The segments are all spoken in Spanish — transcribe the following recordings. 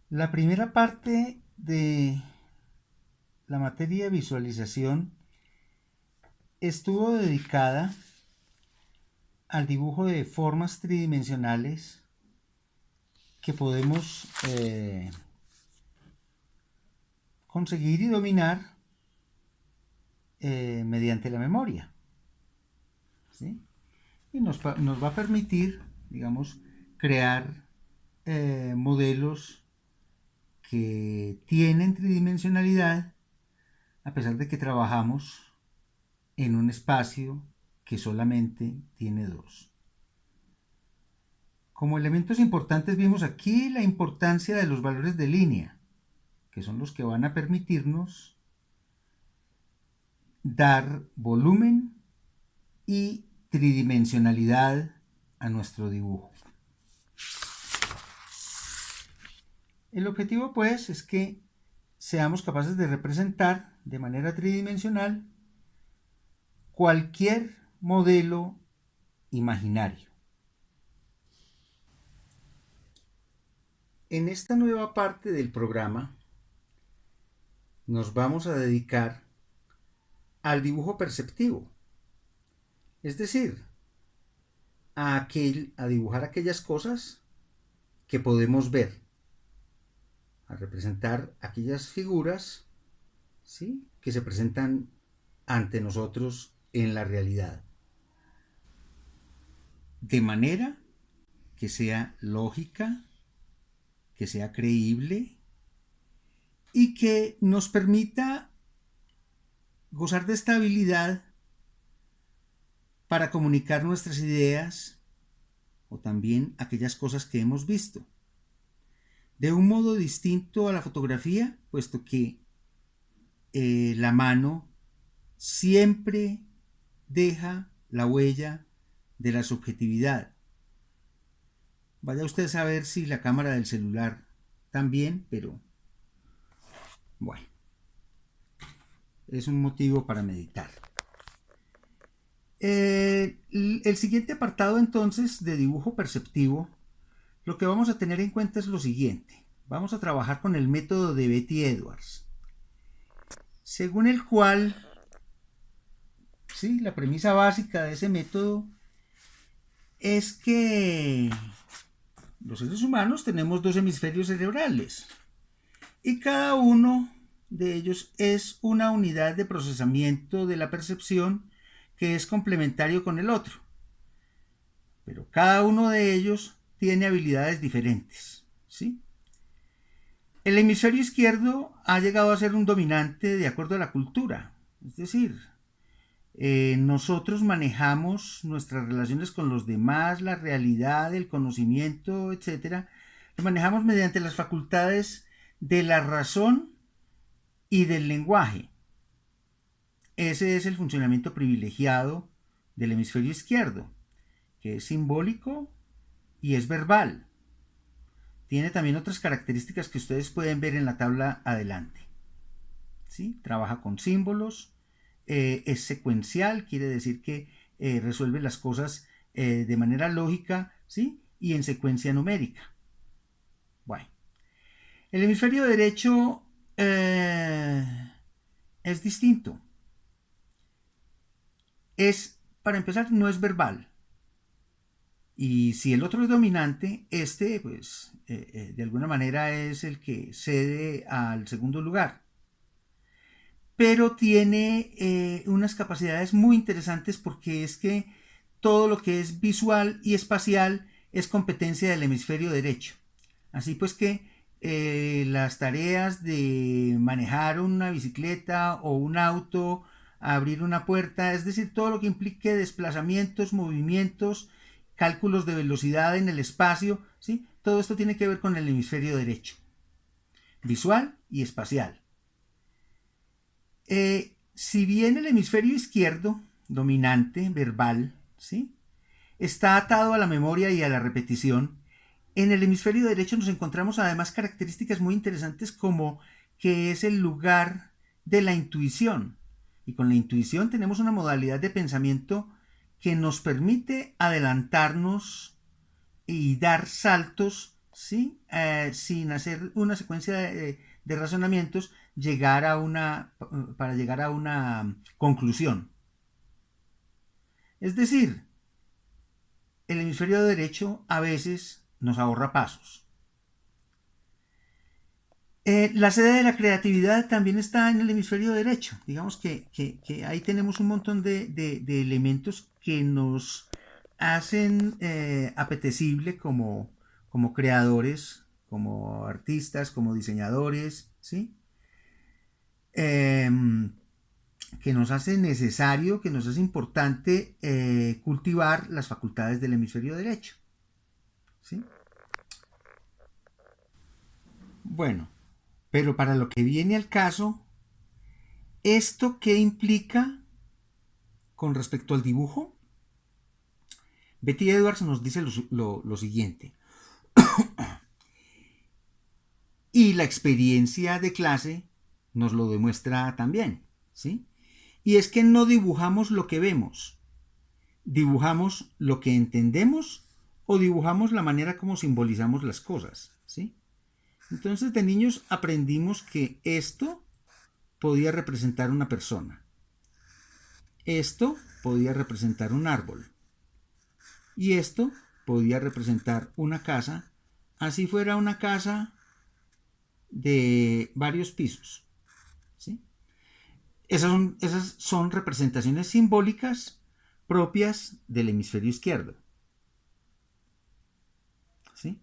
La primera parte de la materia de visualización estuvo dedicada al dibujo de formas tridimensionales que podemos conseguir y dominar mediante la memoria, ¿sí? Y nos va a permitir, digamos, crear modelos que tienen tridimensionalidad a pesar de que trabajamos en un espacio que solamente tiene dos. Como elementos importantes vimos aquí la importancia de los valores de línea, que son los que van a permitirnos dar volumen y tridimensionalidad a nuestro dibujo. El objetivo pues es que seamos capaces de representar de manera tridimensional cualquier modelo imaginario. En esta nueva parte del programa nos vamos a dedicar al dibujo perceptivo, es decir, a dibujar aquellas cosas que podemos ver, a representar aquellas figuras, ¿sí?, que se presentan ante nosotros en la realidad, de manera que sea lógica, que sea creíble y que nos permita gozar de estabilidad para comunicar nuestras ideas o también aquellas cosas que hemos visto. De un modo distinto a la fotografía, puesto que la mano siempre deja la huella de la subjetividad. Vaya usted a saber si la cámara del celular también, pero bueno, es un motivo para meditar. El siguiente apartado entonces de dibujo perceptivo, lo que vamos a tener en cuenta es lo siguiente. Vamos a trabajar con el método de Beatty Edwards, según el cual, sí, la premisa básica de ese método es que los seres humanos tenemos dos hemisferios cerebrales y cada uno de ellos es una unidad de procesamiento de la percepción que es complementario con el otro. Pero cada uno de ellos tiene habilidades diferentes, ¿sí? El hemisferio izquierdo ha llegado a ser un dominante de acuerdo a la cultura, es decir, nosotros manejamos nuestras relaciones con los demás, la realidad, el conocimiento, etcétera, lo manejamos mediante las facultades de la razón y del lenguaje. Ese es el funcionamiento privilegiado del hemisferio izquierdo, que es simbólico y es verbal. Tiene también otras características que ustedes pueden ver en la tabla adelante, ¿sí? Trabaja con símbolos, es secuencial, quiere decir que resuelve las cosas de manera lógica, ¿sí?, y en secuencia numérica. Bueno, el hemisferio derecho es distinto. Para empezar, no es verbal. Y si el otro es dominante, este, pues, de alguna manera es el que cede al segundo lugar. Pero tiene unas capacidades muy interesantes porque es que todo lo que es visual y espacial es competencia del hemisferio derecho. Así pues que las tareas de manejar una bicicleta o un auto, abrir una puerta, es decir, todo lo que implique desplazamientos, movimientos, cálculos de velocidad en el espacio, ¿sí?, todo esto tiene que ver con el hemisferio derecho, visual y espacial. Si bien el hemisferio izquierdo, dominante, verbal, ¿sí?, está atado a la memoria y a la repetición, en el hemisferio derecho nos encontramos además características muy interesantes como que es el lugar de la intuición. Y con la intuición tenemos una modalidad de pensamiento que nos permite adelantarnos y dar saltos ¿sí? Sin hacer una secuencia de razonamientos, para llegar a una conclusión. Es decir, el hemisferio derecho a veces nos ahorra pasos. La sede de la creatividad también está en el hemisferio derecho. Digamos que ahí tenemos un montón de elementos que nos hacen apetecible como creadores, como artistas, como diseñadores, ¿sí? Que nos hace necesario, que nos hace importante cultivar las facultades del hemisferio derecho, ¿sí? Bueno, pero para lo que viene al caso, ¿esto qué implica con respecto al dibujo? Betty Edwards nos dice lo siguiente. Y la experiencia de clase nos lo demuestra también, ¿sí? Y es que no dibujamos lo que vemos, dibujamos lo que entendemos o dibujamos la manera como simbolizamos las cosas, ¿sí? Entonces de niños aprendimos que esto podía representar una persona, esto podía representar un árbol y esto podía representar una casa, así fuera una casa de varios pisos, ¿sí? Esas son representaciones simbólicas propias del hemisferio izquierdo, ¿sí?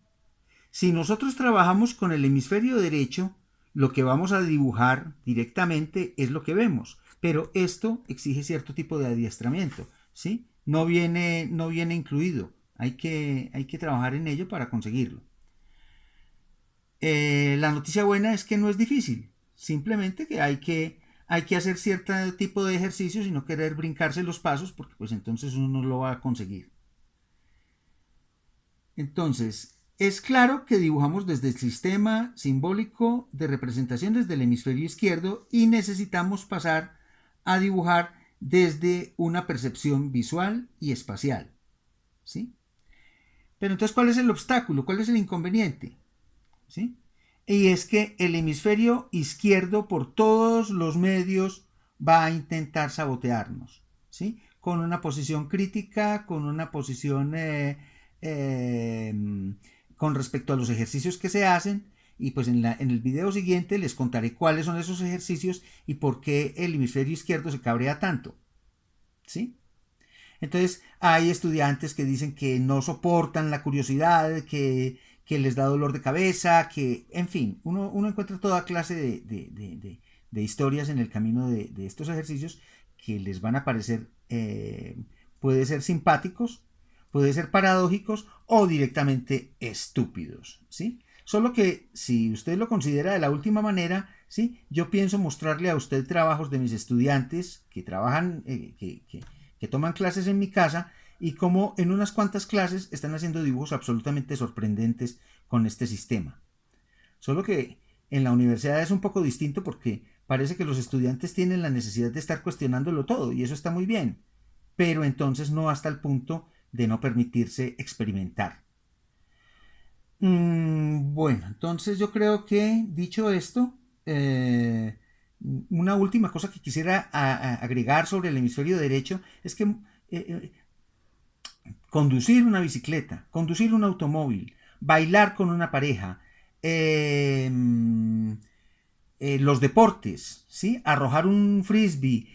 Si nosotros trabajamos con el hemisferio derecho, lo que vamos a dibujar directamente es lo que vemos, pero esto exige cierto tipo de adiestramiento, ¿sí? No viene incluido, hay que trabajar en ello para conseguirlo. La noticia buena es que no es difícil, simplemente que hay que hacer cierto tipo de ejercicios y no querer brincarse los pasos, porque pues entonces uno no lo va a conseguir. Entonces, es claro que dibujamos desde el sistema simbólico de representaciones del hemisferio izquierdo y necesitamos pasar a dibujar desde una percepción visual y espacial, ¿sí? Pero entonces, ¿cuál es el obstáculo? ¿Cuál es el inconveniente? ¿Sí? Y es que el hemisferio izquierdo por todos los medios va a intentar sabotearnos, ¿sí? Con una posición crítica, con una posición eh, con respecto a los ejercicios que se hacen. Y pues en el video siguiente les contaré cuáles son esos ejercicios y por qué el hemisferio izquierdo se cabrea tanto, ¿sí? Entonces hay estudiantes que dicen que no soportan la curiosidad, que les da dolor de cabeza, que, en fin, uno encuentra toda clase de historias en el camino de estos ejercicios que les van a parecer, puede ser simpáticos, puede ser paradójicos o directamente estúpidos, ¿sí? Solo que si usted lo considera de la última manera, ¿sí? Yo pienso mostrarle a usted trabajos de mis estudiantes que trabajan, que toman clases en mi casa y como en unas cuantas clases están haciendo dibujos absolutamente sorprendentes con este sistema. Solo que en la universidad es un poco distinto porque parece que los estudiantes tienen la necesidad de estar cuestionándolo todo y eso está muy bien, pero entonces no hasta el punto de no permitirse experimentar. Bueno, entonces yo creo que dicho esto, una última cosa que quisiera agregar sobre el hemisferio derecho es que conducir una bicicleta, conducir un automóvil, bailar con una pareja, eh, los deportes, ¿sí? Arrojar un frisbee,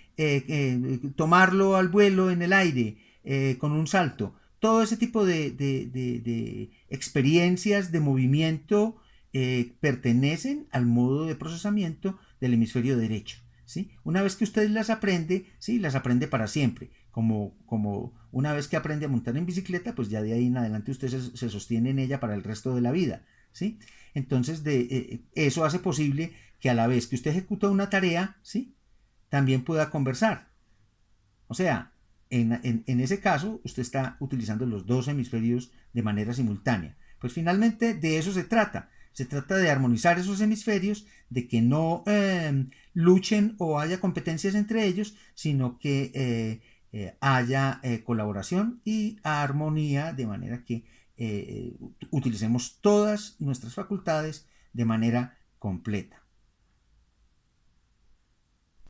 tomarlo al vuelo en el aire con un salto, todo ese tipo de experiencias de movimiento pertenecen al modo de procesamiento del hemisferio derecho. ¿Sí? Una vez que usted las aprende, ¿sí? Las aprende para siempre. Como una vez que aprende a montar en bicicleta, pues ya de ahí en adelante usted se sostiene en ella para el resto de la vida. ¿Sí? Entonces, eso hace posible que a la vez que usted ejecuta una tarea, ¿sí? También pueda conversar. O sea, en ese caso, usted está utilizando los dos hemisferios de manera simultánea. Pues finalmente de eso se trata. Se trata de armonizar esos hemisferios, de que no luchen o haya competencias entre ellos, sino que haya colaboración y armonía, de manera que utilicemos todas nuestras facultades de manera completa.